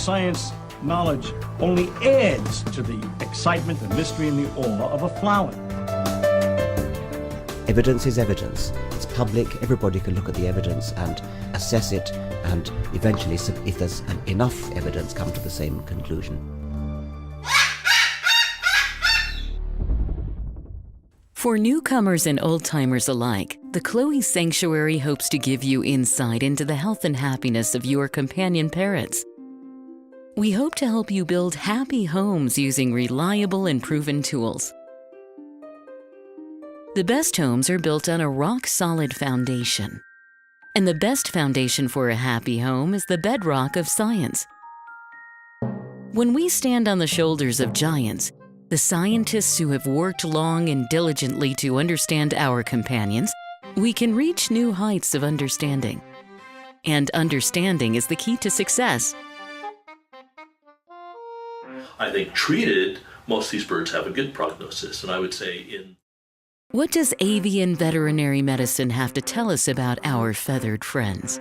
science knowledge only adds to the excitement, the mystery, and the awe of a flower. Evidence is evidence. It's public. Everybody can look at the evidence and assess it, and eventually, if there's enough evidence, come to the same conclusion. For newcomers and old-timers alike, the Chloe Sanctuary hopes to give you insight into the health and happiness of your companion parrots. We hope to help you build happy homes using reliable and proven tools. The best homes are built on a rock-solid foundation. And the best foundation for a happy home is the bedrock of science. When we stand on the shoulders of giants, the scientists who have worked long and diligently to understand our companions, we can reach new heights of understanding. And understanding is the key to success. I think treated, most of these birds have a good prognosis, and I would say What does avian veterinary medicine have to tell us about our feathered friends?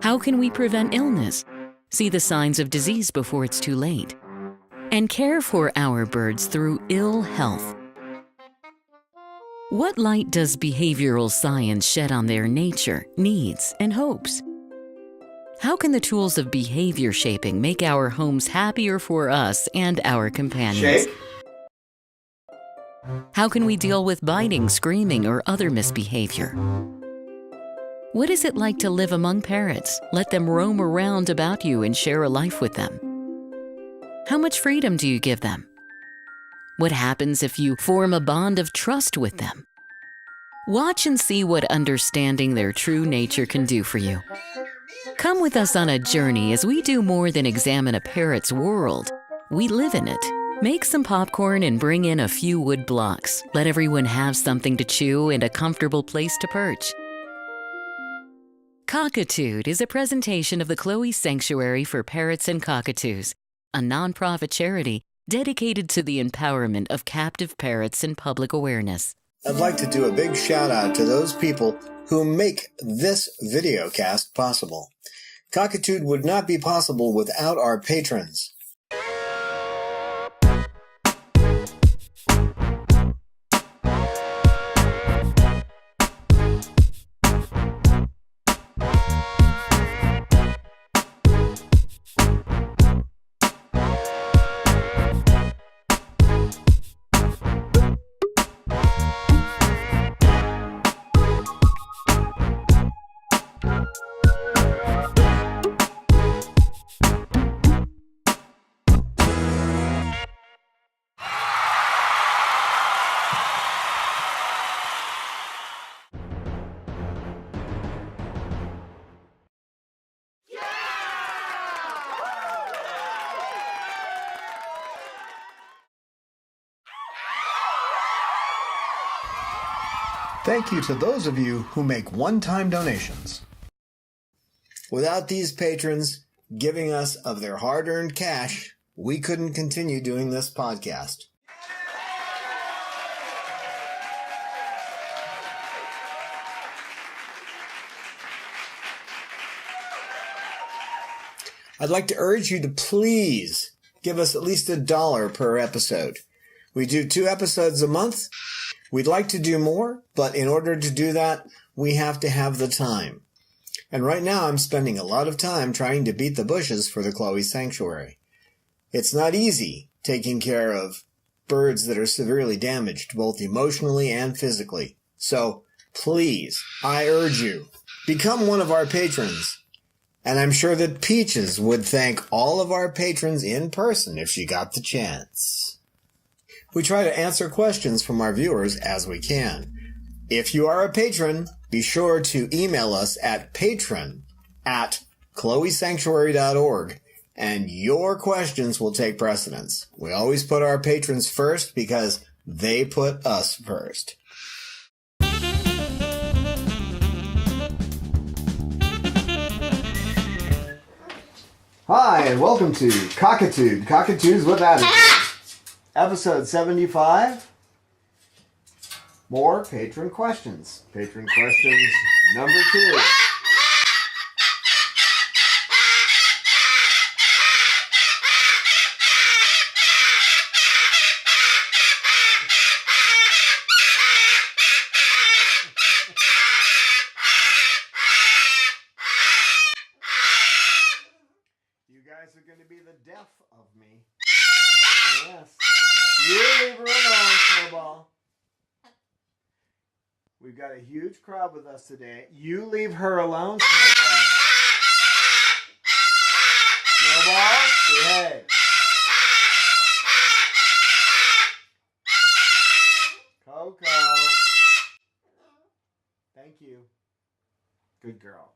How can we prevent illness, see the signs of disease before it's too late, and care for our birds through ill health? What light does behavioral science shed on their nature, needs, and hopes? How can the tools of behavior shaping make our homes happier for us and our companions? Shake. How can we deal with biting, screaming, or other misbehavior? What is it like to live among parrots? Let them roam around about you and share a life with them. How much freedom do you give them? What happens if you form a bond of trust with them? Watch and see what understanding their true nature can do for you. Come with us on a journey as we do more than examine a parrot's world. We live in it. Make some popcorn and bring in a few wood blocks. Let everyone have something to chew and a comfortable place to perch. Cockatude is a presentation of the Chloe Sanctuary for Parrots and Cockatoos, a nonprofit charity dedicated to the empowerment of captive parrots and public awareness. I'd like to do a big shout out to those people who make this video cast possible. Cockatude would not be possible without our patrons. Thank you to those of you who make one-time donations. Without these patrons giving us of their hard-earned cash, we couldn't continue doing this podcast. I'd like to urge you to please give us at least $1 per episode. We do 2 episodes a month. We'd like to do more, but in order to do that, we have to have the time. And right now I'm spending a lot of time trying to beat the bushes for the Chloe Sanctuary. It's not easy taking care of birds that are severely damaged, both emotionally and physically. So, please, I urge you, become one of our patrons. And I'm sure that Peaches would thank all of our patrons in person if she got the chance. We try to answer questions from our viewers as we can. If you are a patron, be sure to email us at patron@chloesanctuary.org, and your questions will take precedence. We always put our patrons first because they put us first. Hi, and welcome to Cockatude, Cockatoos with Attitude. Episode 75. More patron questions. Patron questions number 2. We've got a huge crowd with us today. You leave her alone, Snowball. Snowball, say hey. Coco. Thank you. Good girl.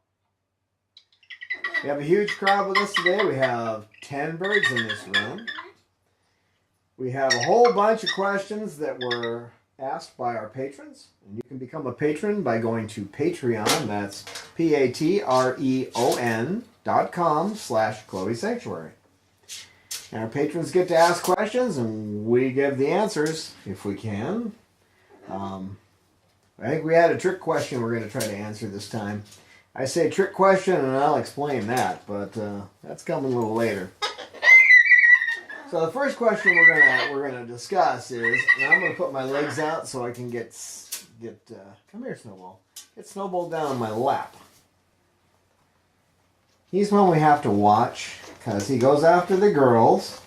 We have a huge crowd with us today. We have 10 birds in this room. We have a whole bunch of questions that were asked by our patrons. And you can become a patron by going to Patreon. That's patreon.com/Chloe Sanctuary. And our patrons get to ask questions and we give the answers if we can. I think we had a trick question we're going to try to answer this time. I say trick question and I'll explain that, but that's coming a little later. So the first question we're gonna discuss is, and I'm gonna put my legs out so I can get come here, Snowball. Get Snowball down on my lap. He's one we have to watch because he goes after the girls,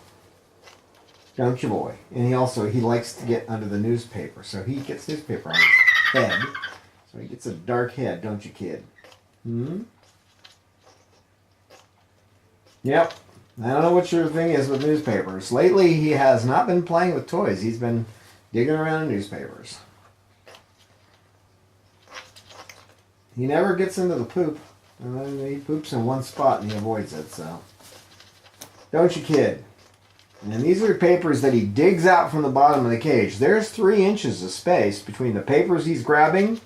don't you, boy? And he likes to get under the newspaper, so he gets newspaper on his head. So he gets a dark head, don't you, kid? Yep. I don't know what your thing is with newspapers. Lately, he has not been playing with toys. He's been digging around in newspapers. He never gets into the poop. He poops in one spot and he avoids it, so. Don't you, kid? And these are papers that he digs out from the bottom of the cage. There's 3 inches of space between the papers he's grabbing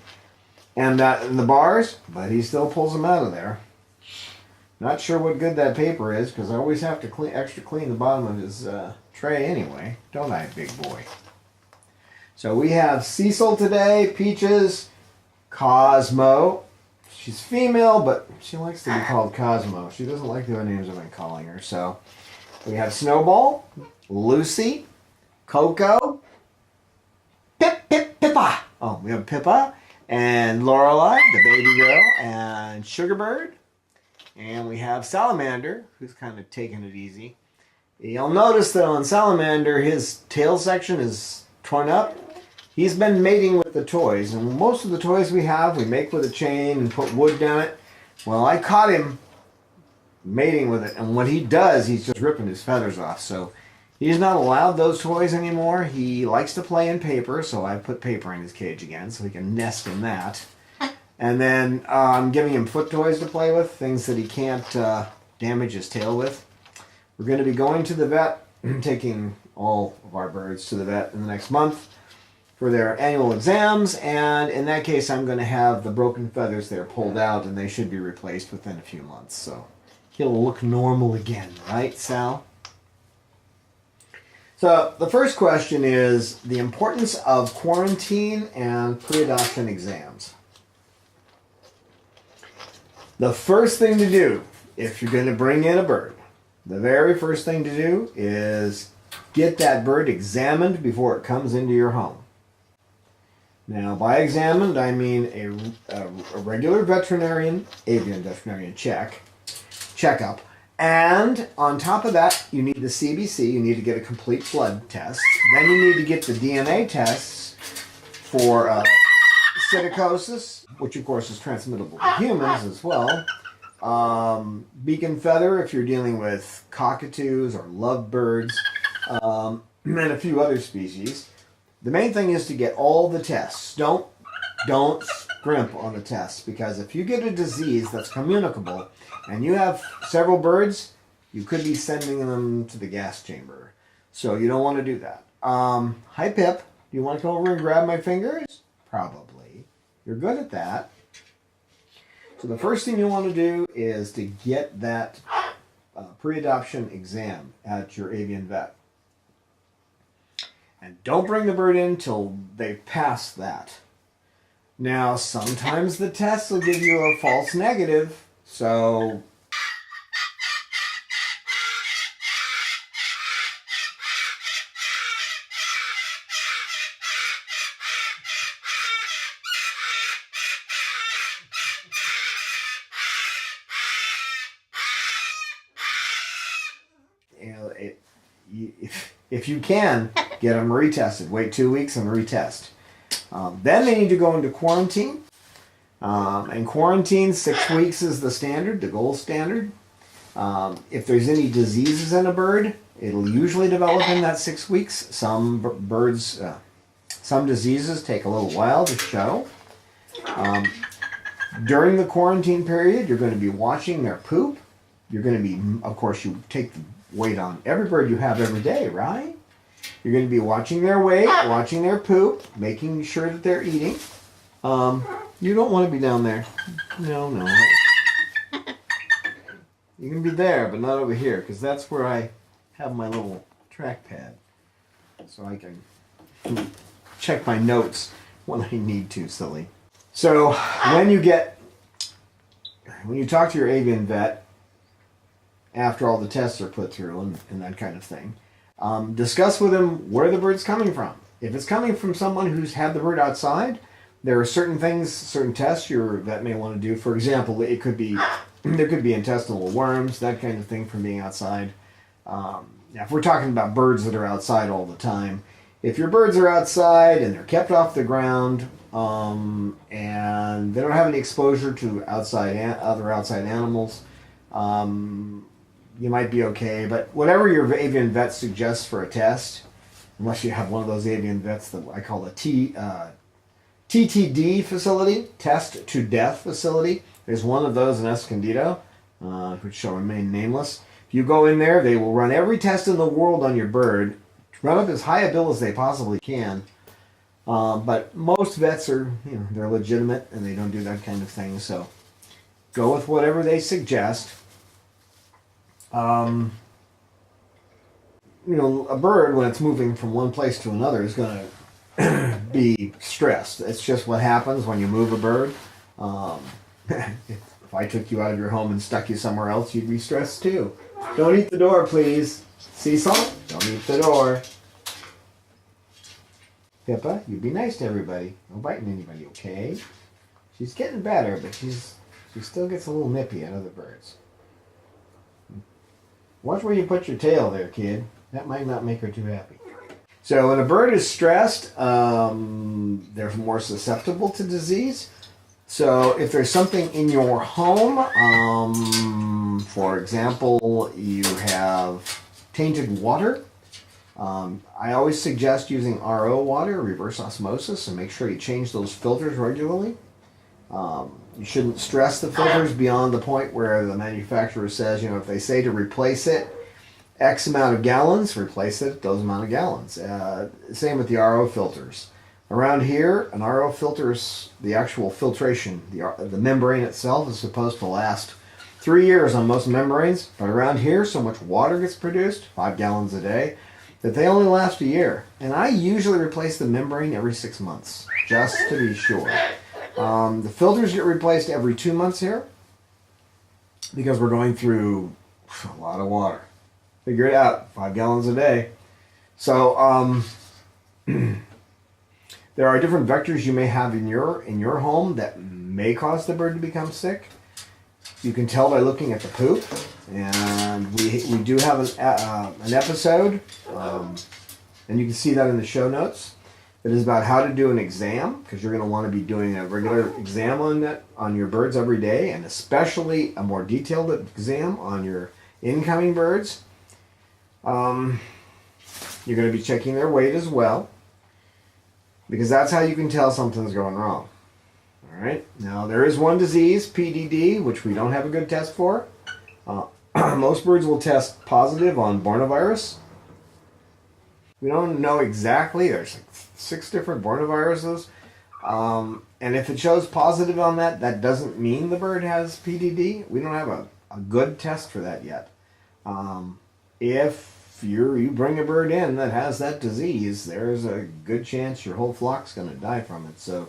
and the bars, but he still pulls them out of there. Not sure what good that paper is, because I always have to extra clean the bottom of his tray anyway. Don't I, big boy? So we have Cecil today, Peaches, Cosmo. She's female, but she likes to be called Cosmo. She doesn't like the other names I've been calling her. So we have Snowball, Lucy, Coco, Pippa. Oh, we have Pippa, and Lorelei, the baby girl, and Sugarbird. And we have Salamander, who's kind of taking it easy. You'll notice that on Salamander, his tail section is torn up. He's been mating with the toys, and most of the toys we have, we make with a chain and put wood down it. Well, I caught him mating with it, and what he does, he's just ripping his feathers off. So he's not allowed those toys anymore. He likes to play in paper, so I put paper in his cage again so he can nest in that. And then I'm giving him foot toys to play with, things that he can't damage his tail with. We're going to be going to the vet, taking all of our birds to the vet in the next month for their annual exams. And in that case, I'm going to have the broken feathers there pulled out, and they should be replaced within a few months. So he'll look normal again, right, Sal? So the first question is the importance of quarantine and pre-adoption exams. The first thing to do, if you're going to bring in a bird, the very first thing to do is get that bird examined before it comes into your home. Now, by examined, I mean a regular avian veterinarian checkup. And on top of that, you need the CBC, you need to get a complete blood test. Then you need to get the DNA tests for psittacosis, which of course is transmittable to humans as well. Beacon feather, if you're dealing with cockatoos or lovebirds, and a few other species. The main thing is to get all the tests. Don't scrimp on the tests, because if you get a disease that's communicable and you have several birds, you could be sending them to the gas chamber. So you don't want to do that. Hi, Pip. Do you want to come over and grab my fingers? Probably. You're good at that. So the first thing you want to do is to get that pre-adoption exam at your avian vet. And don't bring the bird in till they've passed that. Now, sometimes the tests will give you a false negative, so if you can, get them retested. Wait 2 weeks and retest. Then they need to go into quarantine. And quarantine, 6 weeks is the standard, the gold standard. If there's any diseases in a bird, it'll usually develop in that 6 weeks. Some birds, some diseases take a little while to show. During the quarantine period, you're going to be watching their poop. You're going to be, of course, you take the weight on every bird you have every day, right? You're going to be watching their weight, watching their poop, making sure that they're eating. You don't want to be down there. No. You can be there, but not over here, because that's where I have my little trackpad. So I can check my notes when I need to, silly. So when you talk to your avian vet, after all the tests are put through and that kind of thing, discuss with them where the bird's coming from. If it's coming from someone who's had the bird outside, there are certain things, certain tests your vet may want to do. For example, there could be intestinal worms, that kind of thing from being outside. Now, if we're talking about birds that are outside all the time, if your birds are outside and they're kept off the ground and they don't have any exposure to other outside animals, you might be okay. But whatever your avian vet suggests for a test, unless you have one of those avian vets that I call a TTD facility, test to death facility. There's one of those in Escondido, which shall remain nameless. If you go in there, they will run every test in the world on your bird, run up as high a bill as they possibly can. But most vets are, they're legitimate and they don't do that kind of thing. So go with whatever they suggest. A bird, when it's moving from one place to another, is going to be stressed. It's just what happens when you move a bird. If I took you out of your home and stuck you somewhere else, you'd be stressed too. Don't eat the door, please. Cecil, don't eat the door. Pippa, you be nice to everybody. No biting anybody, okay? She's getting better, but she still gets a little nippy at other birds. Watch where you put your tail there, kid. That might not make her too happy. So when a bird is stressed, they're more susceptible to disease. So if there's something in your home, for example, you have tainted water, I always suggest using RO water, reverse osmosis, and make sure you change those filters regularly. You shouldn't stress the filters beyond the point where the manufacturer says, if they say to replace it, X amount of gallons, replace it those amount of gallons. Same with the RO filters. Around here, an RO filters, the actual filtration, the membrane itself is supposed to last 3 years on most membranes, but around here, so much water gets produced, 5 gallons a day, that they only last a year. And I usually replace the membrane every 6 months, just to be sure. The filters get replaced every 2 months here, because we're going through a lot of water. Figure it out, 5 gallons a day. So there are different vectors you may have in your home that may cause the bird to become sick. You can tell by looking at the poop, and we do have an episode, and you can see that in the show notes. It is about how to do an exam, because you're going to want to be doing a regular exam on your birds every day, and especially a more detailed exam on your incoming birds. You're going to be checking their weight as well, because that's how you can tell something's going wrong. All right. Now there is one disease, PDD, which we don't have a good test for. Most birds will test positive on Bornavirus. We don't know exactly. There's 6 different Bornaviruses. And if it shows positive on that, that doesn't mean the bird has PDD. We don't have a good test for that yet. If you bring a bird in that has that disease, there's a good chance your whole flock's going to die from it. So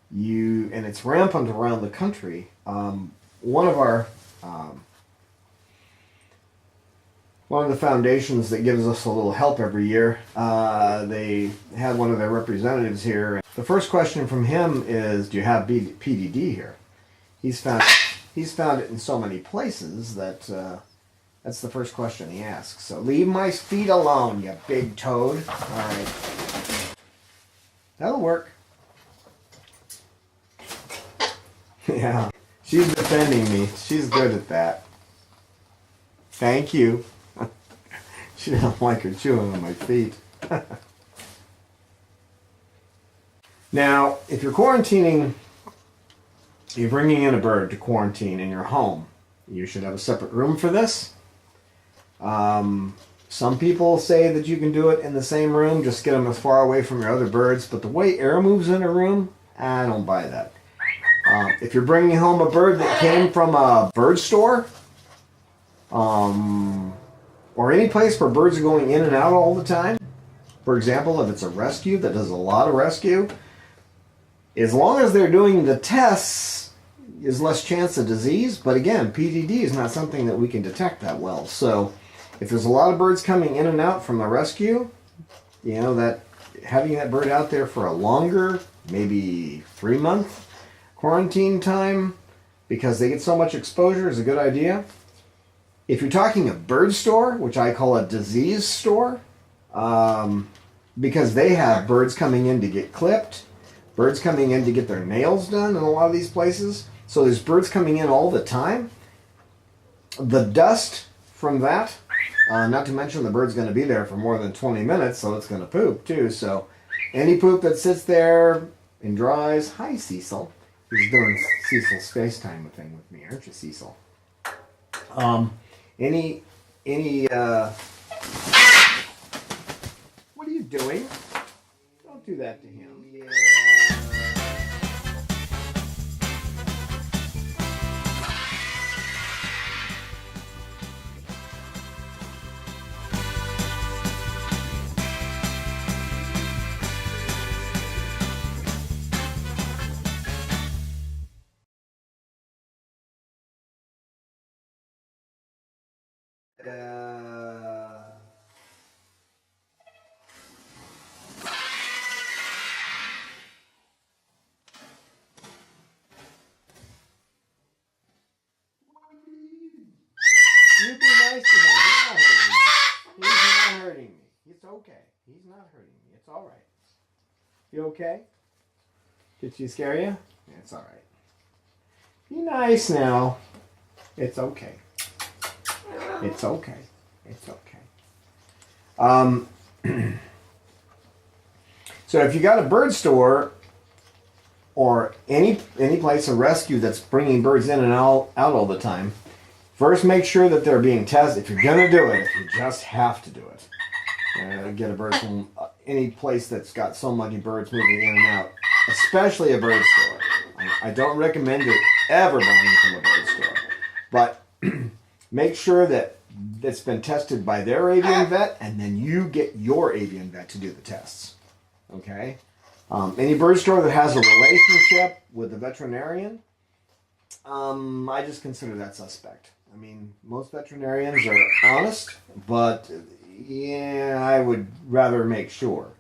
and it's rampant around the country. One of the foundations that gives us a little help every year, they had one of their representatives here. The first question from him is, do you have PDD here? He's found it in so many places that that's the first question he asks. So leave my feet alone, you big toad. All right. That'll work. Yeah. She's defending me. She's good at that. Thank you. She doesn't like her chewing on my feet. Now, if you're quarantining, you're bringing in a bird to quarantine in your home, you should have a separate room for this. Some people say that you can do it in the same room, just get them as far away from your other birds, but the way air moves in a room, I don't buy that. If you're bringing home a bird that came from a bird store, or any place where birds are going in and out all the time, for example, if it's a rescue that does a lot of rescue, as long as they're doing the tests, there's less chance of disease. But again, PDD is not something that we can detect that well. So if there's a lot of birds coming in and out from a rescue, you know, that having that bird out there for a longer, maybe 3-month quarantine time, because they get so much exposure, is a good idea. If you're talking a bird store, which I call a disease store, because they have birds coming in to get clipped, birds coming in to get their nails done in a lot of these places. So there's birds coming in all the time. The dust from that, not to mention the bird's going to be there for more than 20 minutes, so it's going to poop too. So any poop that sits there and dries, hi Cecil. He's doing Cecil's FaceTime thing with me, aren't you, Cecil? What are you doing? Don't do that to him. You be nice to him. He's not hurting me. It's okay. He's not hurting me. It's all right. You okay? Did she scare you? Yeah, it's all right. Be nice now. It's okay. It's okay. It's okay. So if you got a bird store or any place, a rescue that's bringing birds in and out all the time, first make sure that they're being tested. If you're going to do it, if you just have to do it, get a bird from any place that's got so many birds moving in and out, especially a bird store. I don't recommend it ever buying from a bird store, but make sure that it's been tested by their avian vet, and then you get your avian vet to do the tests. Okay? Any bird store that has a relationship with a veterinarian, I just consider that suspect. I mean, most veterinarians are honest, but yeah, I would rather make sure.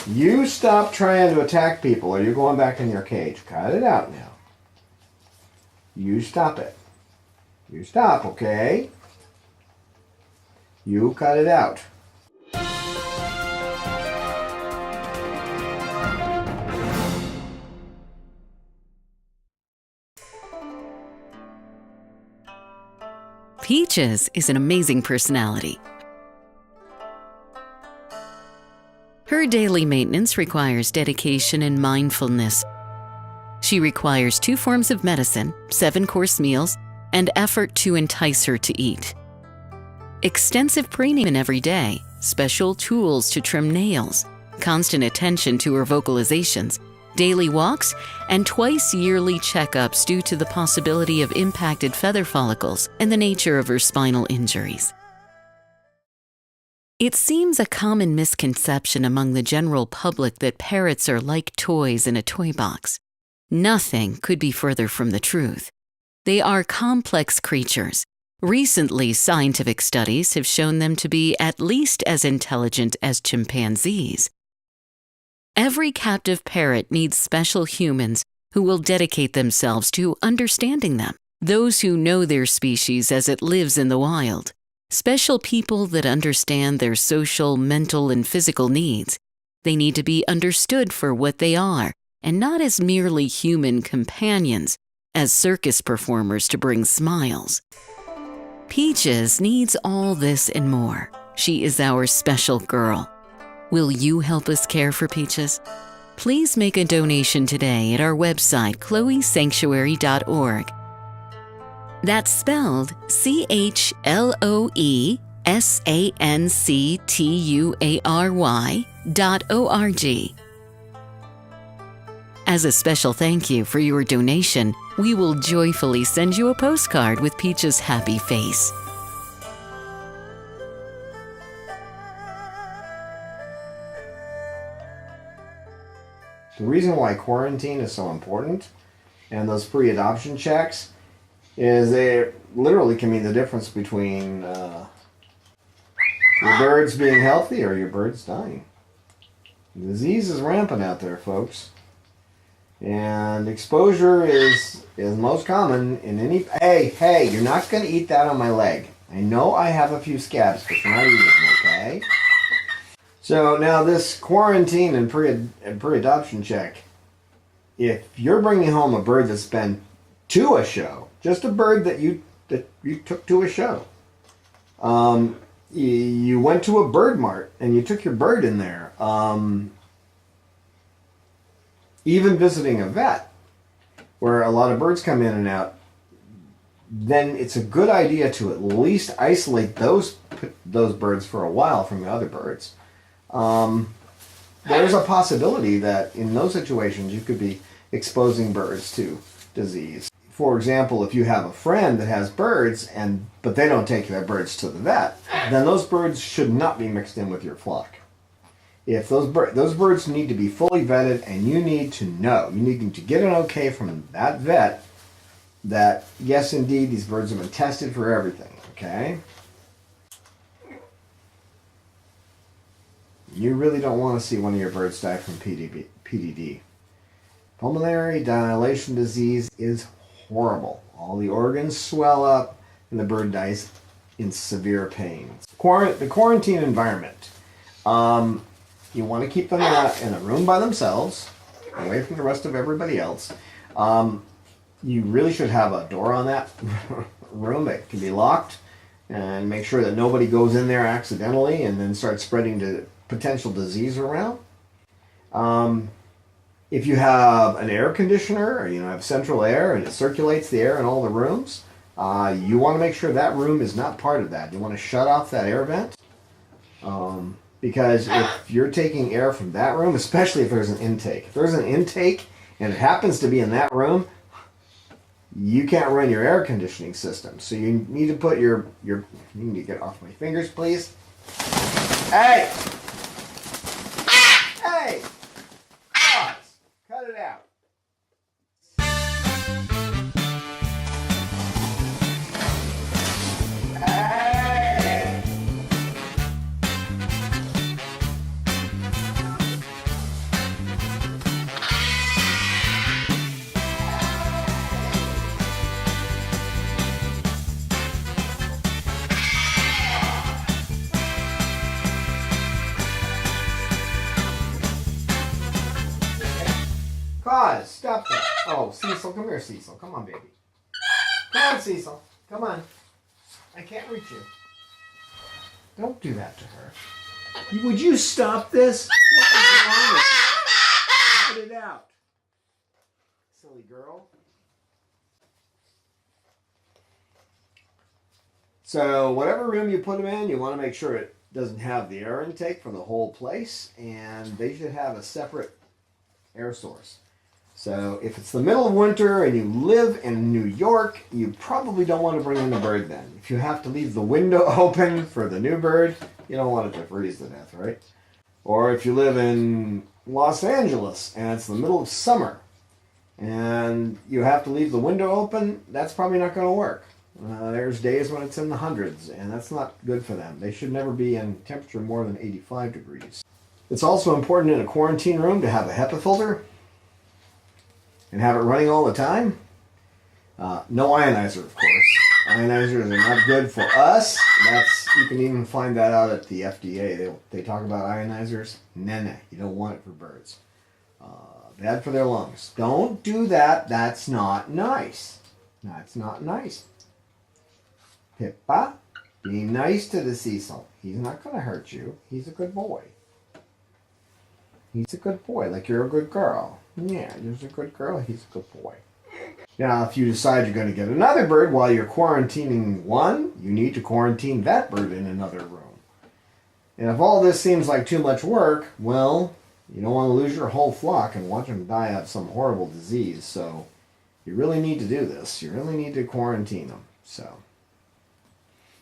You stop trying to attack people or you're going back in your cage. Cut it out now. You stop it. You stop, okay? You cut it out. Peaches is an amazing personality. Her daily maintenance requires dedication and mindfulness. She requires 2 forms of medicine, 7-course meals, and effort to entice her to eat. Extensive preening every day, special tools to trim nails, constant attention to her vocalizations, daily walks, and twice yearly checkups due to the possibility of impacted feather follicles and the nature of her spinal injuries. It seems a common misconception among the general public that parrots are like toys in a toy box. Nothing could be further from the truth. They are complex creatures. Recently, scientific studies have shown them to be at least as intelligent as chimpanzees. Every captive parrot needs special humans who will dedicate themselves to understanding them, those who know their species as it lives in the wild. Special people that understand their social, mental, and physical needs. They need to be understood for what they are, and not as merely human companions, as circus performers to bring smiles. Peaches needs all this and more. She is our special girl. Will you help us care for Peaches? Please make a donation today at our website, chloesanctuary.org. That's spelled CHLOESANCTUARY.org. As a special thank you for your donation, we will joyfully send you a postcard with Peach's happy face. The reason why quarantine is so important and those pre-adoption checks is they literally can mean the difference between your birds being healthy or your birds dying. Disease is rampant out there, folks. And exposure is most common in any... Hey, you're not going to eat that on my leg. I know I have a few scabs, but you're not eating them, okay? So now this quarantine and pre-adoption check, if you're bringing home a bird that's been to a show, just a bird that you took to a show, you went to a bird mart and you took your bird in there, even visiting a vet where a lot of birds come in and out, then it's a good idea to at least isolate those birds for a while from the other birds. There's a possibility that in those situations you could be exposing birds to disease. For example, if you have a friend that has birds but they don't take their birds to the vet, then those birds should not be mixed in with your flock. If those birds need to be fully vetted, and you need to know, you need to get an okay from that vet that yes, indeed, these birds have been tested for everything. Okay. You really don't want to see one of your birds die from PDD. Pulmonary dilation disease is horrible. All the organs swell up and the bird dies in severe pain. The quarantine environment. You want to keep them in a room by themselves, away from the rest of everybody else. You really should have a door on that room that can be locked, and make sure that nobody goes in there accidentally and then starts spreading the potential disease around. If you have an air conditioner, or have central air and it circulates the air in all the rooms, you want to make sure that room is not part of that. You want to shut off that air vent. Because if you're taking air from that room, especially if there's an intake. If there's an intake and it happens to be in that room, you can't run your air conditioning system. So you need to put you need to get off my fingers, please. Hey! Hey! Pause. Cut it out. Pause. Stop that. Oh, Cecil, come here, Cecil. Come on, baby. Come on, Cecil. Come on. I can't reach you. Don't do that to her. Would you stop this? What is wrong with you? Cut it out. Silly girl. So whatever room you put them in, you want to make sure it doesn't have the air intake for the whole place, and they should have a separate air source. So if it's the middle of winter and you live in New York, you probably don't want to bring in the bird then. If you have to leave the window open for the new bird, you don't want it to freeze to death, right? Or if you live in Los Angeles and it's the middle of summer and you have to leave the window open, that's probably not going to work. There's days when it's in the hundreds, and that's not good for them. They should never be in temperature more than 85 degrees. It's also important in a quarantine room to have a HEPA filter and have it running all the time. No ionizer, of course. Ionizers are not good for us. You can even find that out at the FDA. They talk about ionizers. Nah, you don't want it for birds. Bad for their lungs. Don't do that. That's not nice. That's not nice. Pippa, be nice to the Cecil. He's not going to hurt you. He's a good boy. He's a good boy, like you're a good girl. Yeah, you're a good girl. He's a good boy. Now, if you decide you're going to get another bird while you're quarantining one, you need to quarantine that bird in another room. And if all this seems like too much work, well, you don't want to lose your whole flock and watch them die of some horrible disease. So you really need to do this. You really need to quarantine them. So,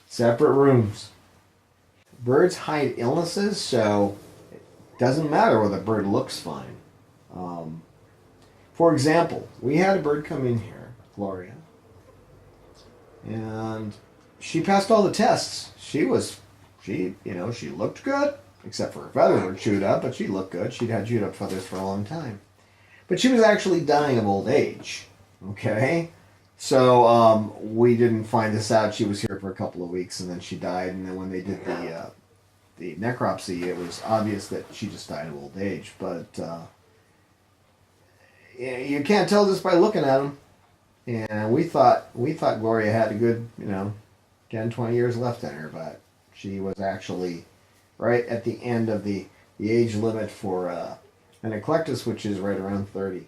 separate rooms. Birds hide illnesses, so it doesn't matter whether the bird looks fine. For example, we had a bird come in here, Gloria, and she passed all the tests. She looked good, except for her feathers were chewed up, but she looked good. She'd had chewed up feathers for a long time. But she was actually dying of old age, okay? So we didn't find this out. She was here for a couple of weeks, and then she died, and then when they did the necropsy, it was obvious that she just died of old age, but you can't tell just by looking at them. And we thought Gloria had a good, 10, 20 years left in her, but she was actually right at the end of the age limit for an eclectus, which is right around 30.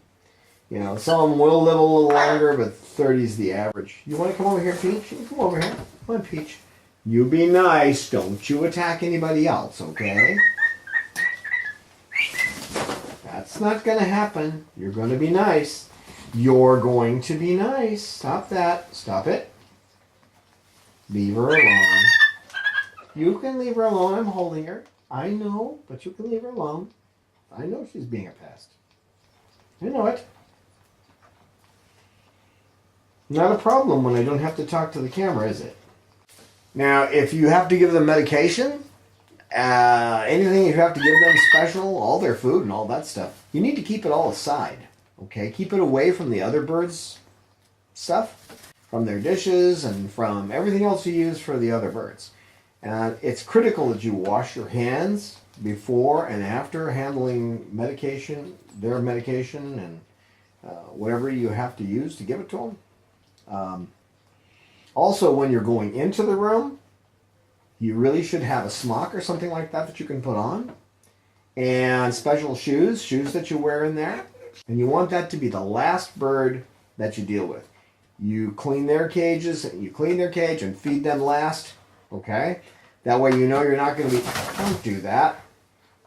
Some of them will live a little longer, but 30 is the average. You want to come over here, Peach? You come over here. Come on, Peach. You be nice. Don't you attack anybody else, okay? That's not going to happen. You're going to be nice. You're going to be nice. Stop that. Stop it. Leave her alone. You can leave her alone. I'm holding her. I know, but you can leave her alone. I know she's being a pest. I know it. Not a problem when I don't have to talk to the camera, is it? Now, if you have to give them medication, anything you have to give them special, all their food and all that stuff, you need to keep it all aside, okay? Keep it away from the other birds' stuff, from their dishes, and from everything else you use for the other birds. And it's critical that you wash your hands before and after handling their medication, and whatever you have to use to give it to them. Also, when you're going into the room, you really should have a smock or something like that you can put on. And special shoes that you wear in there. And you want that to be the last bird that you deal with. You clean their cages, you clean their cage and feed them last, okay? That way you're not going to be, don't do that.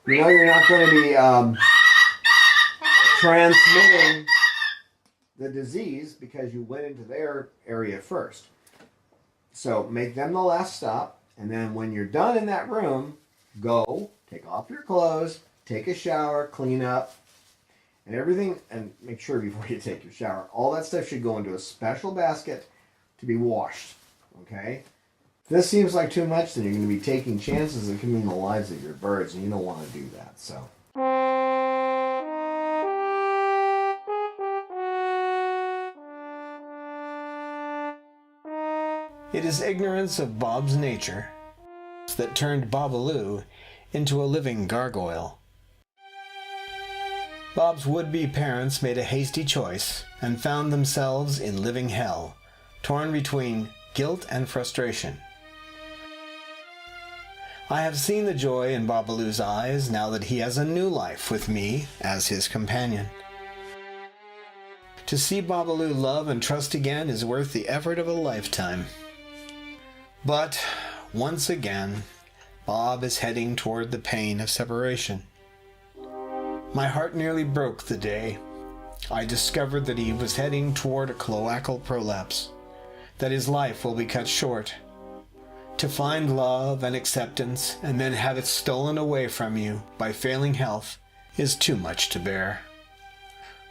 You're not going to be transmitting the disease because you went into their area first. So make them the last stop, and then when you're done in that room, go, take off your clothes, take a shower, clean up, and everything, and make sure before you take your shower, all that stuff should go into a special basket to be washed, okay? If this seems like too much, then you're going to be taking chances of killing the lives of your birds, and you don't want to do that, so. It is ignorance of Bob's nature that turned Babalu into a living gargoyle. Bob's would-be parents made a hasty choice and found themselves in living hell, torn between guilt and frustration. I have seen the joy in Babalu's eyes now that he has a new life with me as his companion. To see Babalu love and trust again is worth the effort of a lifetime. But, once again, Bob is heading toward the pain of separation. My heart nearly broke the day I discovered that he was heading toward a cloacal prolapse, that his life will be cut short. To find love and acceptance and then have it stolen away from you by failing health is too much to bear.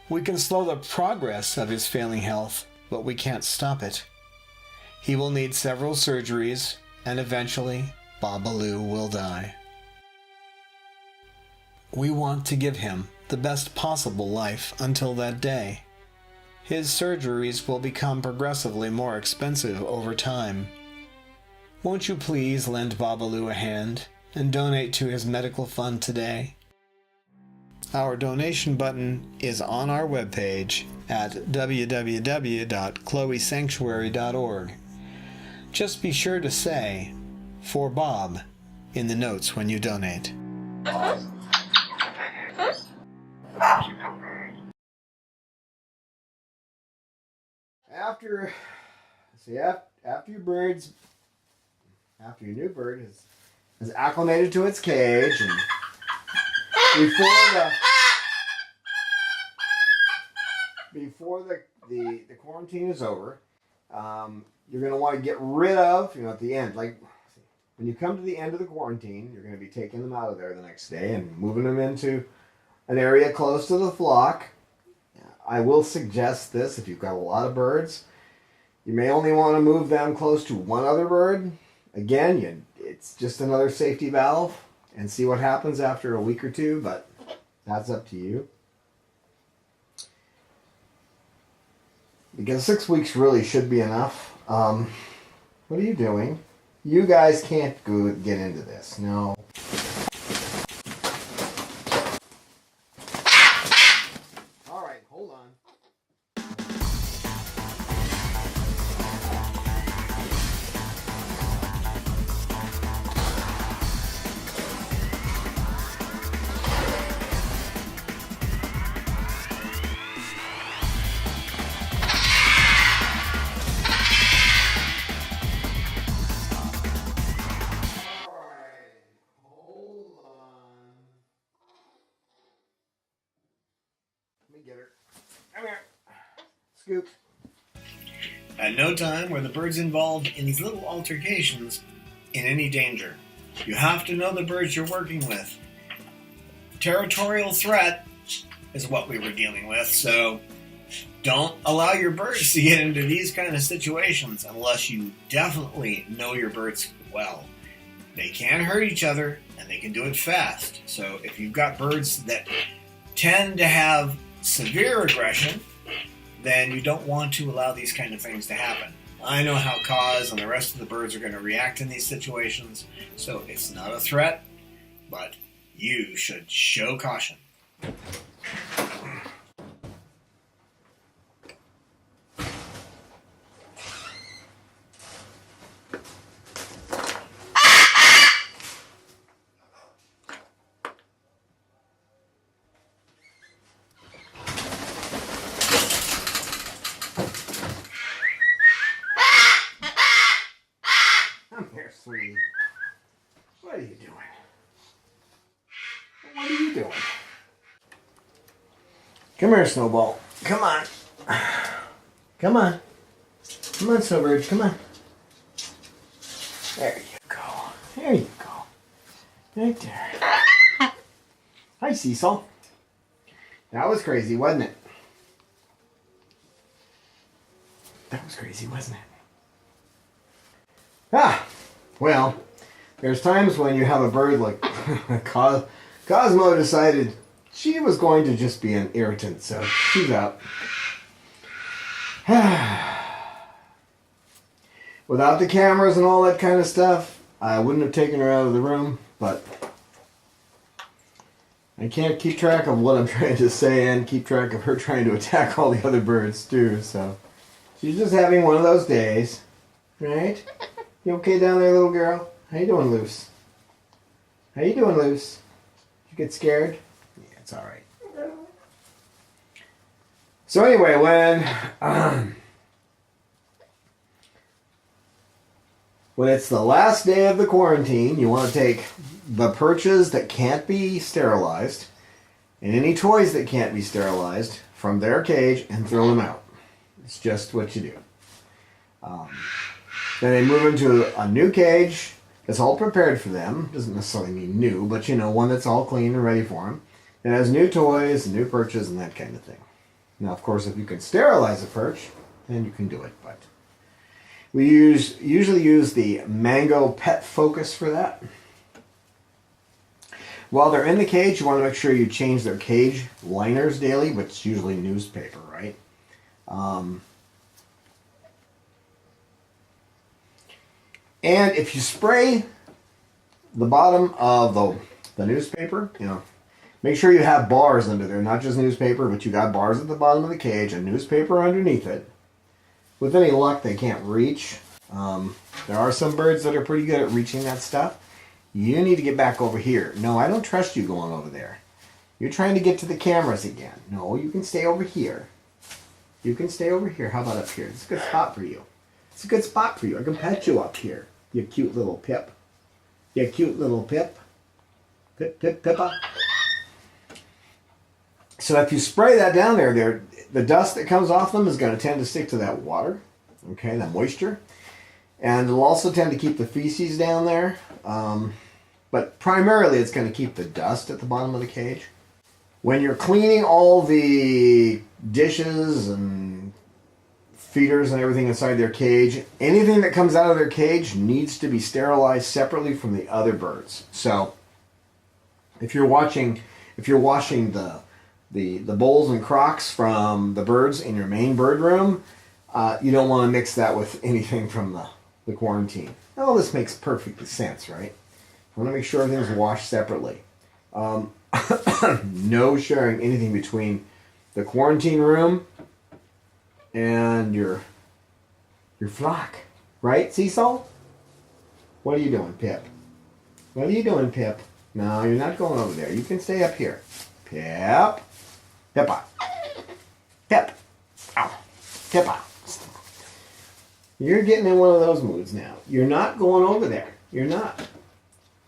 We can slow the progress of his failing health, but we can't stop it. He will need several surgeries, and eventually, Babalu will die. We want to give him the best possible life until that day. His surgeries will become progressively more expensive over time. Won't you please lend Babalu a hand and donate to his medical fund today? Our donation button is on our webpage at www.chloesanctuary.org. Just be sure to say, "For Bob," in the notes when you donate. After your new bird has acclimated to its cage, and before the quarantine is over, you're going to want to get rid of, at the end, like when you come to the end of the quarantine, you're going to be taking them out of there the next day and moving them into an area close to the flock. I will suggest this: if you've got a lot of birds, you may only want to move them close to one other bird. Again, it's just another safety valve, and see what happens after a week or two, but that's up to you. Because 6 weeks really should be enough. What are you doing? You guys can't get into this. No. All right, hold on. Get her. Come here. Scoop. At no time were the birds involved in these little altercations in any danger. You have to know the birds you're working with. Territorial threat is what we were dealing with, so don't allow your birds to get into these kind of situations unless you definitely know your birds well. They can hurt each other, and they can do it fast. So if you've got birds that tend to have severe aggression, then you don't want to allow these kind of things to happen. I know how Kaz and the rest of the birds are going to react in these situations, so it's not a threat, but you should show caution. Sweetie, what are you doing? What are you doing? Come here, Snowball. Come on. Come on. Come on, Snowbird. Come on. There you go. There you go. Right there. Hi, Cecil. That was crazy, wasn't it? That was crazy, wasn't it? Ah! Well, there's times when you have a bird like Cosmo decided she was going to just be an irritant, so she's out. Without the cameras and all that kind of stuff, I wouldn't have taken her out of the room, but I can't keep track of what I'm trying to say and keep track of her trying to attack all the other birds too, so she's just having one of those days, right? You okay down there, little girl? How you doing, Luce? How you doing, Luce? You get scared? Yeah, it's all right. So anyway, when it's the last day of the quarantine, you want to take the perches that can't be sterilized and any toys that can't be sterilized from their cage and throw them out. It's just what you do. Then they move into a new cage that's all prepared for them. Doesn't necessarily mean new, but one that's all clean and ready for them. It has new toys, new perches, and that kind of thing. Now, of course, if you can sterilize a perch, then you can do it. But we usually use the Mango Pet Focus for that. While they're in the cage, you want to make sure you change their cage liners daily, which is usually newspaper, right? And if you spray the bottom of the newspaper, Make sure you have bars under there, not just newspaper, but you got bars at the bottom of the cage and newspaper underneath it. With any luck, they can't reach. There are some birds that are pretty good at reaching that stuff. You need to get back over here. No, I don't trust you going over there. You're trying to get to the cameras again. No, you can stay over here. You can stay over here. How about up here? It's a good spot for you. It's a good spot for you. I can pet you up here. You cute little Pip. You cute little Pip. Pip, Pip, Pippa. So if you spray that down there, the dust that comes off them is going to tend to stick to that water, okay, that moisture. And it'll also tend to keep the feces down there. But primarily it's going to keep the dust at the bottom of the cage. When you're cleaning all the dishes and feeders and everything inside their cage, anything that comes out of their cage needs to be sterilized separately from the other birds. So if you're washing the bowls and crocks from the birds in your main bird room, you don't want to mix that with anything from the quarantine. Oh, this makes perfect sense, right? You want to make sure everything's washed separately. No sharing anything between the quarantine room and your flock. Right, Cecil? What are you doing, Pip? What are you doing, Pip? No, you're not going over there. You can stay up here. Pip. Pippa. Pip. Ow. Pippa. You're getting in one of those moods now. You're not going over there. You're not.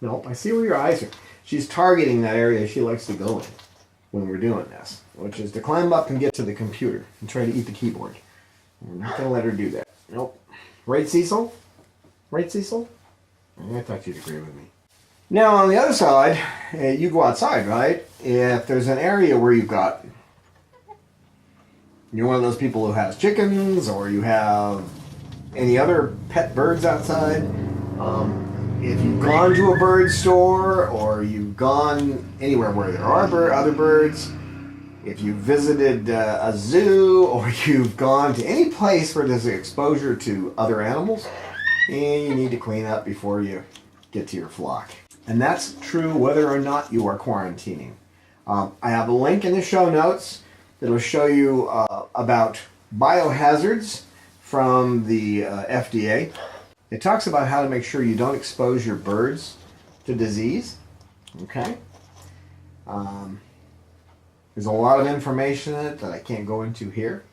Nope, I see where your eyes are. She's targeting that area she likes to go in when we're doing this, which is to climb up and get to the computer and try to eat the keyboard. We're not going to let her do that. Nope. Right, Cecil? Right, Cecil? I thought you'd agree with me. Now, on the other side, you go outside, right? If there's an area where you're one of those people who has chickens, or you have any other pet birds outside, if you've gone to a bird store, or you've gone anywhere where there are other birds, if you visited a zoo, or you've gone to any place where there's exposure to other animals, you need to clean up before you get to your flock. And that's true whether or not you are quarantining. I have a link in the show notes that will show you about biohazards from the FDA. It talks about how to make sure you don't expose your birds to disease. Okay? There's a lot of information in it that I can't go into here.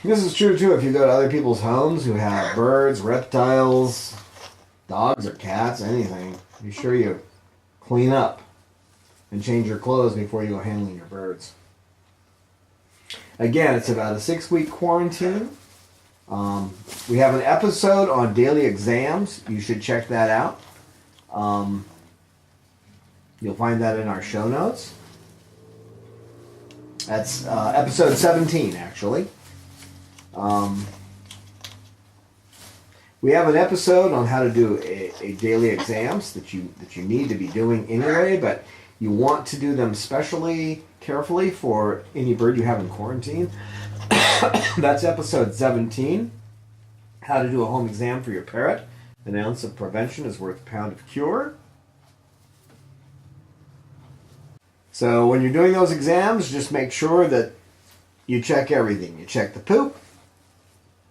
This is true too if you go to other people's homes who have birds, reptiles, dogs or cats, anything. Be sure you clean up and change your clothes before you go handling your birds. Again, it's about a 6-week quarantine. We have an episode on daily exams. You should check that out. You'll find that in our show notes. That's episode 17, actually. We have an episode on how to do a daily exams that you need to be doing anyway, but you want to do them specially carefully for any bird you have in quarantine. That's episode 17. How to do a home exam for your parrot. An ounce of prevention is worth a pound of cure. So when you're doing those exams, just make sure that you check everything. You check the poop.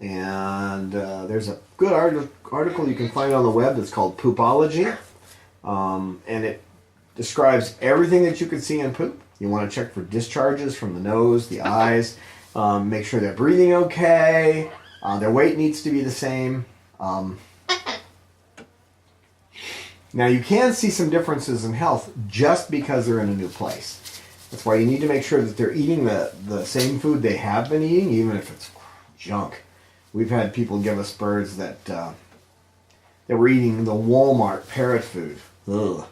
And there's a good article you can find on the web that's called Poopology. And it describes everything that you can see in poop. You want to check for discharges from the nose, the eyes. Make sure they're breathing okay. Their weight needs to be the same. Now you can see some differences in health just because they're in a new place. That's why you need to make sure that they're eating the same food they have been eating, even if it's junk. We've had people give us birds that were eating the Walmart parrot food. Ugh.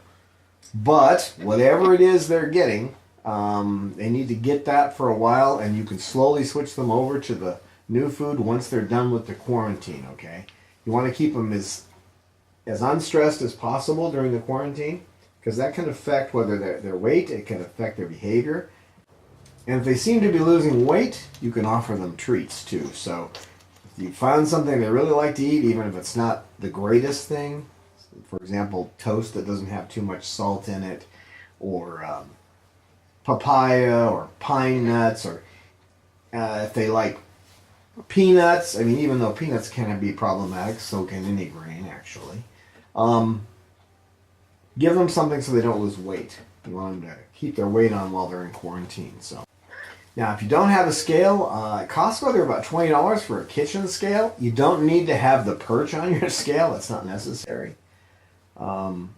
But whatever it is they're getting, they need to get that for a while, and you can slowly switch them over to the new food once they're done with the quarantine, okay? You want to keep them as unstressed as possible during the quarantine, because that can affect whether their weight, it can affect their behavior. And if they seem to be losing weight, you can offer them treats too. So you find something they really like to eat, even if it's not the greatest thing, for example, toast that doesn't have too much salt in it, or papaya, or pine nuts, or if they like peanuts, I mean, even though peanuts can be problematic, so can any grain, actually. Give them something so they don't lose weight. You want them to keep their weight on while they're in quarantine. So, now, if you don't have a scale, at Costco they're about $20 for a kitchen scale. You don't need to have the perch on your scale. It's not necessary. In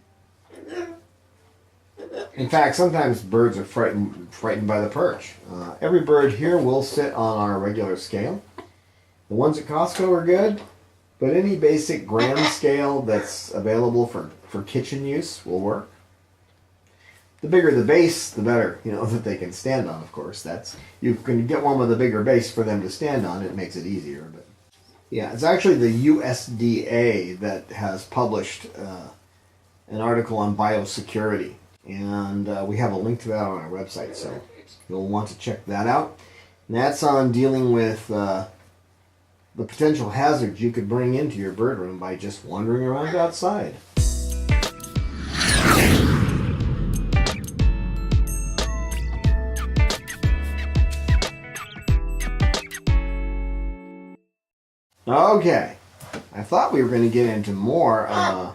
fact, sometimes birds are frightened by the perch. Every bird here will sit on our regular scale. The ones at Costco are good, but any basic gram scale that's available for kitchen use will work. The bigger the base, the better, that they can stand on, of course. You can get one with a bigger base for them to stand on. It makes it easier. But yeah, it's actually the USDA that has published an article on biosecurity. And we have a link to that on our website, so you'll want to check that out. And that's on dealing with the potential hazards you could bring into your bird room by just wandering around outside. Okay, I thought we were going to get into more. I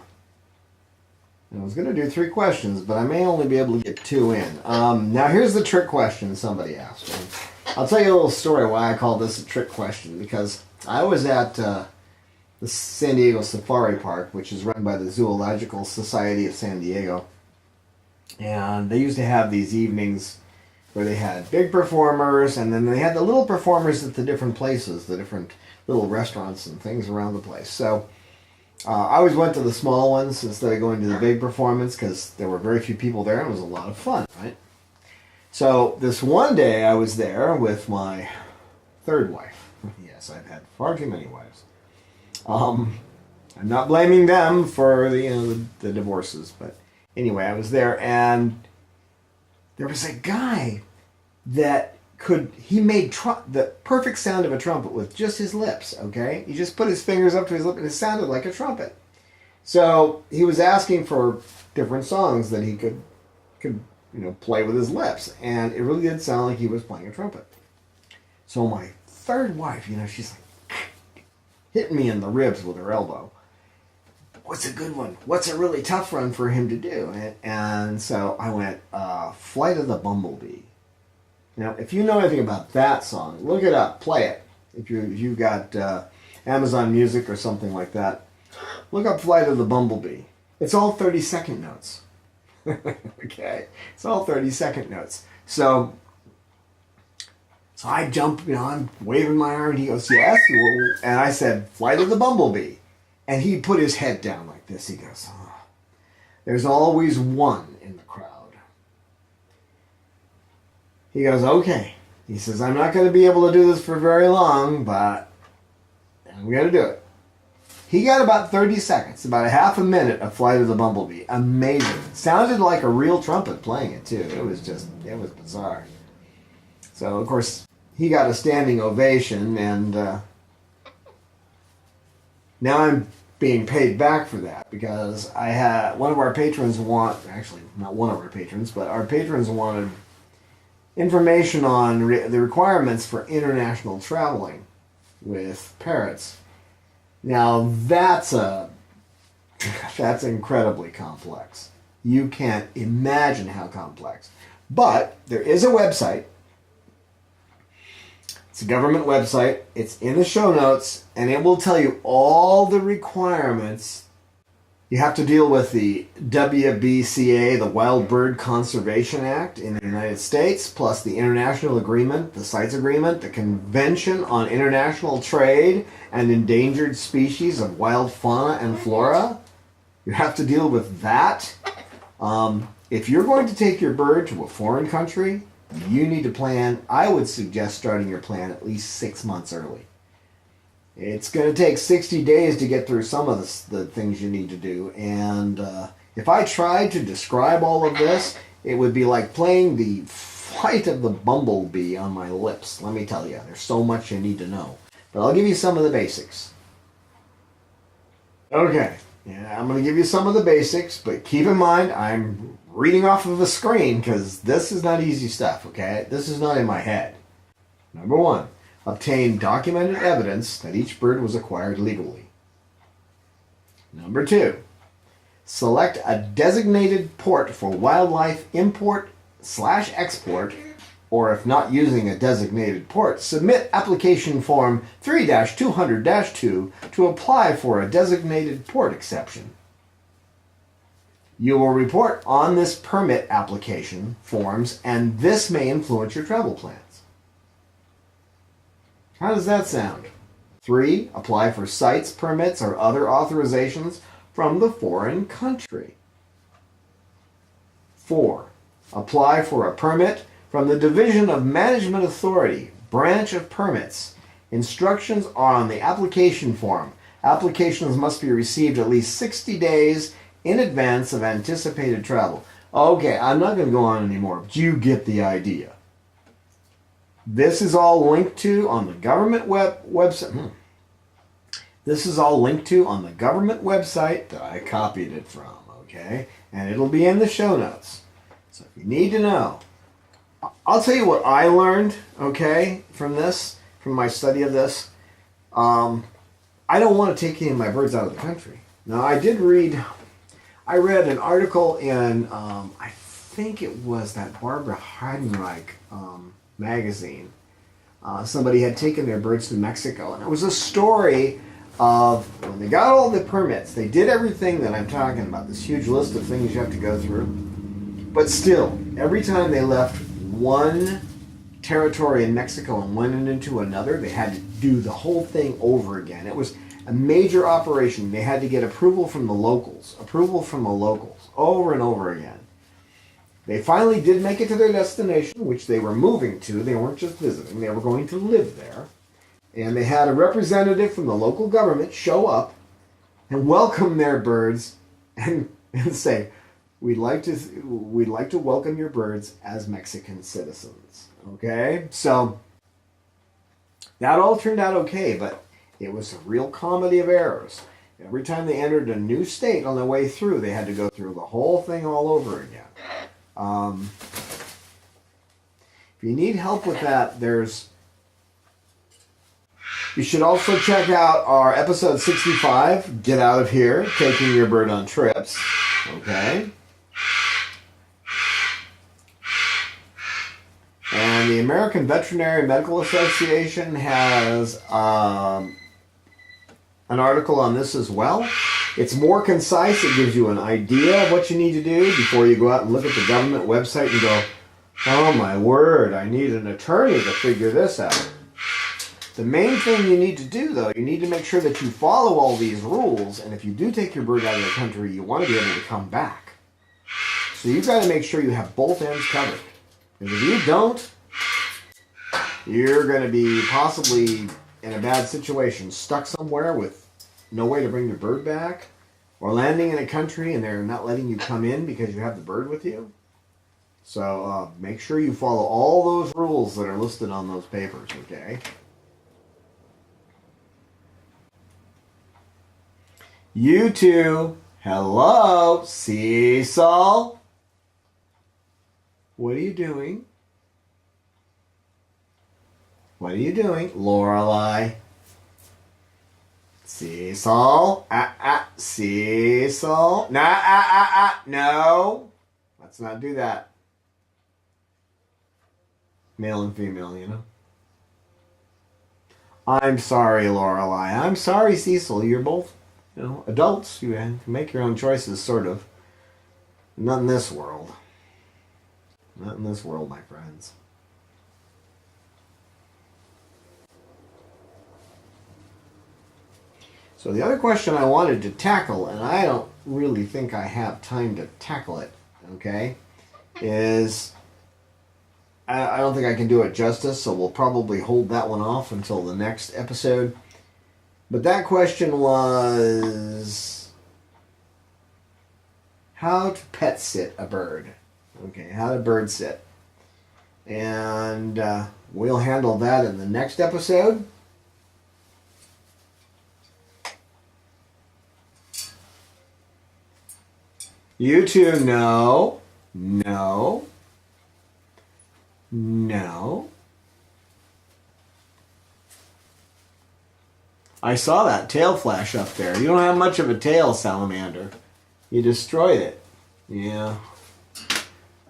was going to do 3 questions, but I may only be able to get 2 in. Now, here's the trick question somebody asked me. I'll tell you a little story why I call this a trick question, because I was at the San Diego Safari Park, which is run by the Zoological Society of San Diego, and they used to have these evenings where they had big performers, and then they had the little performers at the different places, the different little restaurants and things around the place. So I always went to the small ones instead of going to the big performance because there were very few people there and it was a lot of fun, right? So this one day I was there with my 3rd wife. Yes, I've had far too many wives. I'm not blaming them for the divorces, but anyway, I was there and there was a guy that he made the perfect sound of a trumpet with just his lips, okay? He just put his fingers up to his lip and it sounded like a trumpet. So he was asking for different songs that he could play with his lips, and it really did sound like he was playing a trumpet. So my 3rd wife, she's like hitting me in the ribs with her elbow. What's a good one? What's a really tough one for him to do? And so I went, Flight of the Bumblebee. Now, if you know anything about that song, look it up, play it. If you've got Amazon Music or something like that, look up Flight of the Bumblebee. It's all 30-second notes. Okay? It's all 30-second notes. So I jump, I'm waving my arm, and he goes, yes. And I said, Flight of the Bumblebee. And he put his head down like this. He goes, there's always one in the crowd. He goes, okay. He says, I'm not going to be able to do this for very long, but I'm going to do it. He got about 30 seconds, about a half a minute of Flight of the Bumblebee. Amazing. Sounded like a real trumpet playing it, too. It was bizarre. So, of course, he got a standing ovation, and now I'm being paid back for that because I had one of our patrons actually, not one of our patrons, but our patrons wanted information on the requirements for international traveling with parrots. Now that's incredibly complex. You can't imagine how complex. But there is a website. It's a government website. It's in the show notes, and it will tell you all the requirements. You have to deal with the WBCA, the Wild Bird Conservation Act in the United States, plus the International Agreement, the CITES Agreement, the Convention on International Trade and Endangered Species of Wild Fauna and Flora. You have to deal with that. If you're going to take your bird to a foreign country, you need to plan. I would suggest starting your plan at least 6 months early. It's going to take 60 days to get through some of the things you need to do. And if I tried to describe all of this, it would be like playing the Flight of the Bumblebee on my lips. Let me tell you, there's so much you need to know. but I'll give you some of the basics. Okay, yeah, I'm going to give you some of the basics, but keep in mind I'm reading off of a screen because this is not easy stuff, okay? This is not in my head. Number 1, obtain documented evidence that each bird was acquired legally. Number 2, select a designated port for wildlife import/export, or if not using a designated port, submit application form 3-200-2 to apply for a designated port exception. You will report on this permit application forms, and this may influence your travel plans. How does that sound? 3, apply for sites, permits, or other authorizations from the foreign country. 4, apply for a permit from the Division of Management Authority, branch of permits. Instructions are on the application form. Applications must be received at least 60 days in advance of anticipated travel. Okay, I'm not going to go on anymore, but you get the idea. This is all linked to on the government website. This is all linked to on the government website that I copied it from, okay? And it'll be in the show notes. So if you need to know, I'll tell you what I learned, okay, from this, from my study of this. I don't want to take any of my birds out of the country. Now, I read an article in, I think it was that Barbara Heidenreich magazine. Somebody had taken their birds to Mexico, and it was a story of when they got all the permits, they did everything that I'm talking about, this huge list of things you have to go through. But still, every time they left one territory in Mexico and went into another, they had to do the whole thing over again. It was a major operation. They had to get approval from the locals, over and over again. They finally did make it to their destination, which they were moving to. They weren't just visiting. They were going to live there. And they had a representative from the local government show up and welcome their birds and say, we'd like to welcome your birds as Mexican citizens. Okay? So that all turned out okay, but it was a real comedy of errors. Every time they entered a new state on their way through, they had to go through the whole thing all over again. If you need help with that, you should also check out our episode 65, Get Out of Here, Taking Your Bird on Trips. Okay? And the American Veterinary Medical Association has an article on this as well. It's more concise. It gives you an idea of what you need to do before you go out and look at the government website and go, oh my word, I need an attorney to figure this out. The main thing you need to do, though, you need to make sure that you follow all these rules, and if you do take your bird out of the country, you want to be able to come back. So you've got to make sure you have both ends covered. Because if you don't, you're going to be possibly in a bad situation, stuck somewhere with no way to bring your bird back, or landing in a country and they're not letting you come in because you have the bird with you. So make sure you follow all those rules that are listed on those papers, okay? You two, hello, Cecil. What are you doing? What are you doing? Lorelei. Cecil. Cecil. No. Let's not do that. Male and female, you know. I'm sorry, Lorelei. I'm sorry, Cecil. You're both, adults. You can make your own choices, sort of. Not in this world. Not in this world, my friends. So the other question I wanted to tackle, and I don't really think I have time to tackle it, okay, is I don't think I can do it justice, so we'll probably hold that one off until the next episode. But that question was how to pet sit a bird. Okay, how to bird sit. And we'll handle that in the next episode. You two, no. No. No. I saw that tail flash up there. You don't have much of a tail, salamander. You destroyed it. Yeah.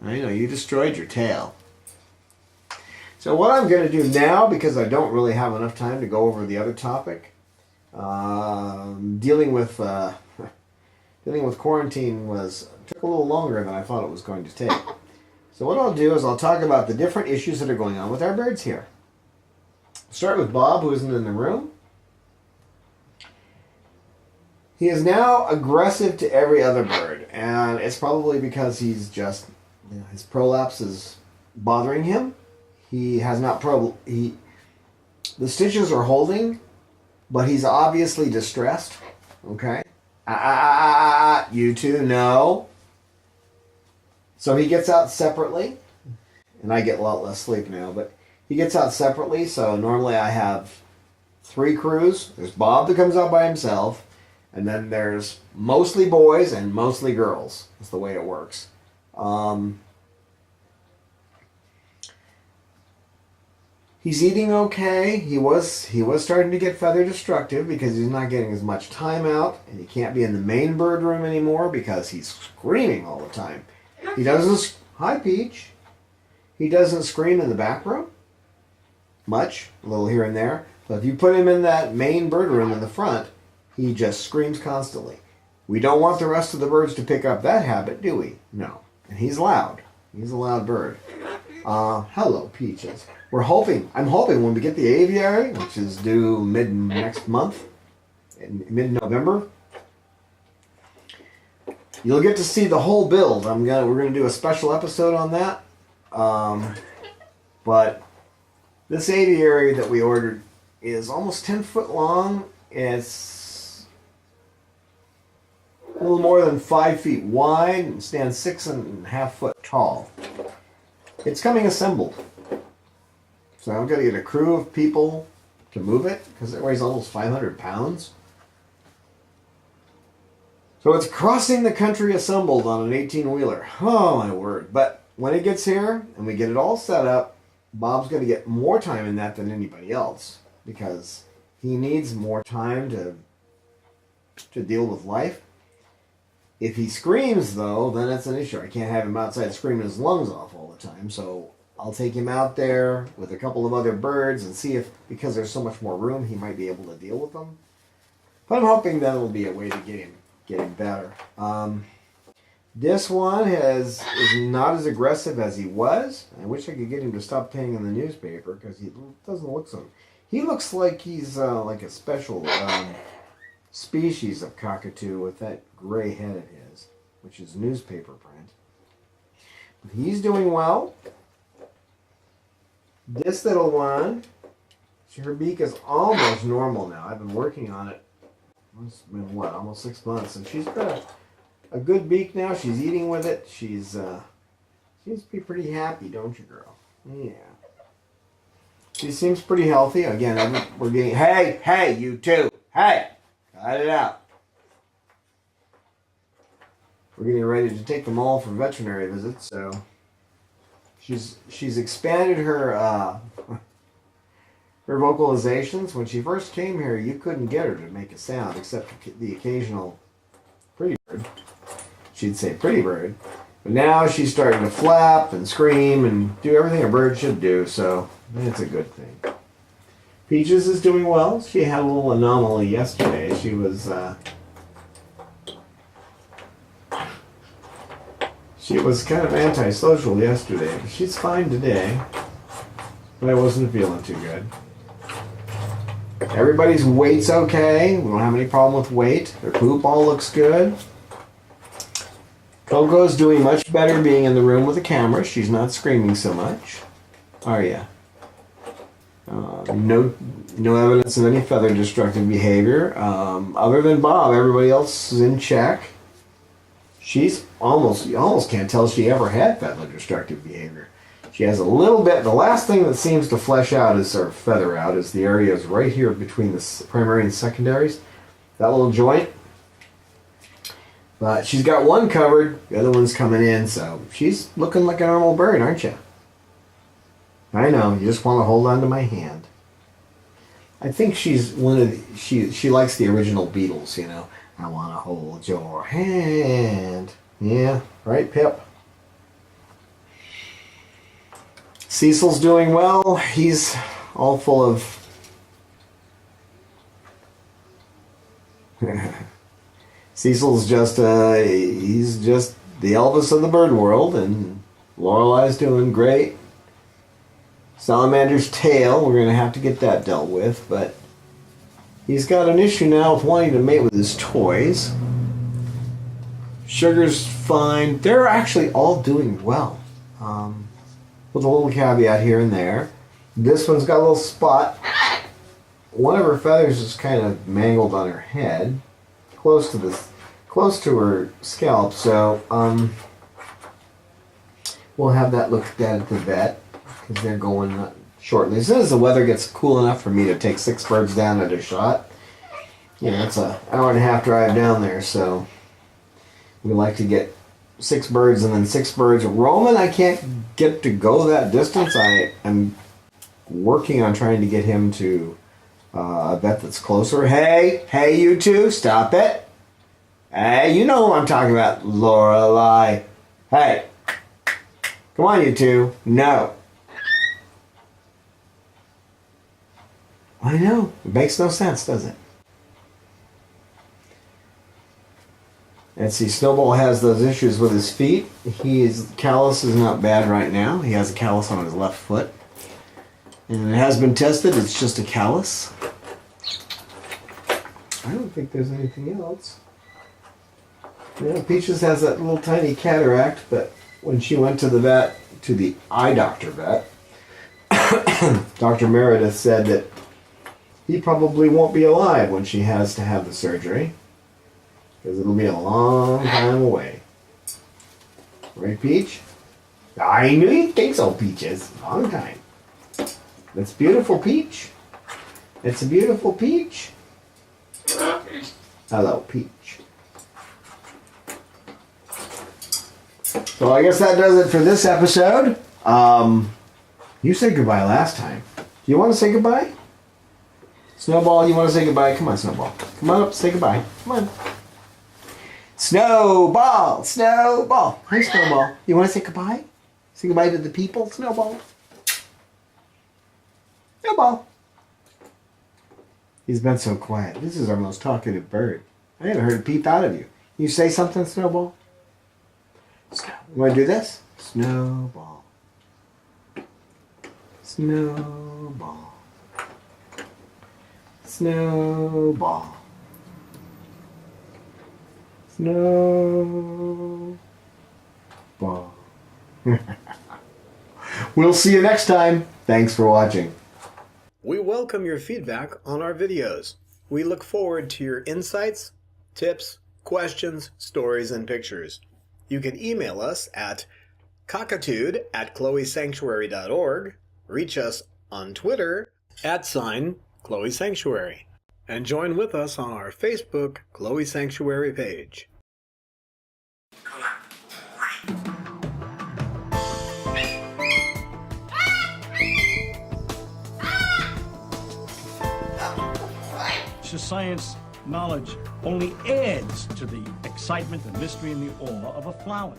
I know, you destroyed your tail. So what I'm going to do now, because I don't really have enough time to go over the other topic, dealing with quarantine took a little longer than I thought it was going to take. So what I'll do is I'll talk about the different issues that are going on with our birds here. Start with Bob, who isn't in the room. He is now aggressive to every other bird, and it's probably because he's just, his prolapse is bothering him. He has not the stitches are holding, but he's obviously distressed. Okay? You two, no. So he gets out separately, and I get a lot less sleep now, but he gets out separately, so normally I have 3 crews. There's Bob that comes out by himself, and then there's mostly boys and mostly girls. That's the way it works. He's eating okay. He was starting to get feather destructive because he's not getting as much time out, and he can't be in the main bird room anymore because he's screaming all the time. He doesn't. Hi, Peach. He doesn't scream in the back room much, a little here and there. But if you put him in that main bird room in the front, he just screams constantly. We don't want the rest of the birds to pick up that habit, do we? No. And he's loud. He's a loud bird. Hello, Peaches. I'm hoping when we get the aviary, which is due mid-next month, mid-November, you'll get to see the whole build. We're gonna do a special episode on that. But this aviary that we ordered is almost 10 foot long. It's a little more than 5 feet wide and stands 6.5 foot tall. It's coming assembled. So I'm going to get a crew of people to move it because it weighs almost 500 pounds. So it's crossing the country assembled on an 18-wheeler. Oh, my word. But when it gets here and we get it all set up, Bob's going to get more time in that than anybody else because he needs more time to deal with life. If he screams, though, then it's an issue. I can't have him outside screaming his lungs off all the time. So I'll take him out there with a couple of other birds and see if, because there's so much more room, he might be able to deal with them. But I'm hoping that will be a way to get him better. This one is not as aggressive as he was. I wish I could get him to stop paying in the newspaper because he doesn't look so. He looks like he's like a special species of cockatoo with that gray head of his, which is newspaper print. But he's doing well. This little one, her beak is almost normal now. I've been working on it. It's been what, almost 6 months, and she's got a good beak now. She's eating with it. She seems to be pretty happy, don't you, girl? Yeah. She seems pretty healthy. Again, we're getting. Hey, you two. Hey, cut it out. We're getting ready to take them all for veterinary visits, so she's expanded her vocalizations. When she first came here, you couldn't get her to make a sound except the occasional pretty bird. She'd say pretty bird. But now she's starting to flap and scream and do everything a bird should do, so it's a good thing. Peaches is doing well. She had a little anomaly yesterday. She was kind of antisocial yesterday, but she's fine today. But I wasn't feeling too good. Everybody's weight's okay. We don't have any problem with weight. Their poop all looks good. Coco's doing much better being in the room with the camera. She's not screaming so much. Are ya? No evidence of any feather destructive behavior. Other than Bob, everybody else is in check. You almost can't tell she ever had feather destructive behavior. She has a little bit. The last thing that seems to flesh out or feather out is the areas right here between the primary and secondaries. That little joint. But she's got one covered, the other one's coming in, so she's looking like a normal bird, aren't you? I know, you just want to hold on to my hand. I think she's one of the, she likes the original Beatles, you know. I want to hold your hand. Yeah, right, Pip? Cecil's doing well. He's all full of... Cecil's just, he's just the Elvis of the bird world, and Lorelei's doing great. Salamander's tail, we're going to have to get that dealt with, but he's got an issue now with wanting to mate with his toys. Sugar's fine. They're actually all doing well. With a little caveat here and there. This one's got a little spot. One of her feathers is kind of mangled on her head, close to her scalp. So we'll have that looked at the vet because they're going shortly. As soon as the weather gets cool enough for me to take 6 birds down at a shot, you know, it's an hour-and-a-half drive down there. So we like to get 6 birds and then 6 birds. Roman, I can't get to go that distance. I am working on trying to get him to a vet that's closer. Hey, you two, stop it. Hey, you know who I'm talking about, Lorelei. Hey, come on, you two. No. I know. It makes no sense, does it? Let's see, Snowball has those issues with his feet. His callus is not bad right now. He has a callus on his left foot. And it has been tested. It's just a callus. I don't think there's anything else. Yeah, Peaches has that little tiny cataract, but when she went to the vet, to the eye doctor vet, Dr. Meredith said that he probably won't be alive when she has to have the surgery. Because it'll be a long time away. Right, Peach? I knew you'd think so, Peaches. Long time. That's beautiful, Peach. It's a beautiful peach. Hello, Peach. So I guess that does it for this episode. You said goodbye last time. Do you want to say goodbye? Snowball, you want to say goodbye? Come on, Snowball. Come on up, say goodbye. Come on. Snowball! Snowball! Hi, Snowball. You want to say goodbye? Say goodbye to the people, Snowball? Snowball! He's been so quiet. This is our most talkative bird. I haven't heard a peep out of you. You say something, Snowball? You want to do this? Snowball. Snowball. Snowball. Snowball. We'll see you next time. Thanks for watching. We welcome your feedback on our videos. We look forward to your insights, tips, questions, stories, and pictures. You can email us at cockatude@chloesanctuary.org, reach us on Twitter @ChloeSanctuary, and join with us on our Facebook Chloe Sanctuary page. Science knowledge only adds to the excitement, the mystery, and the awe of a flower.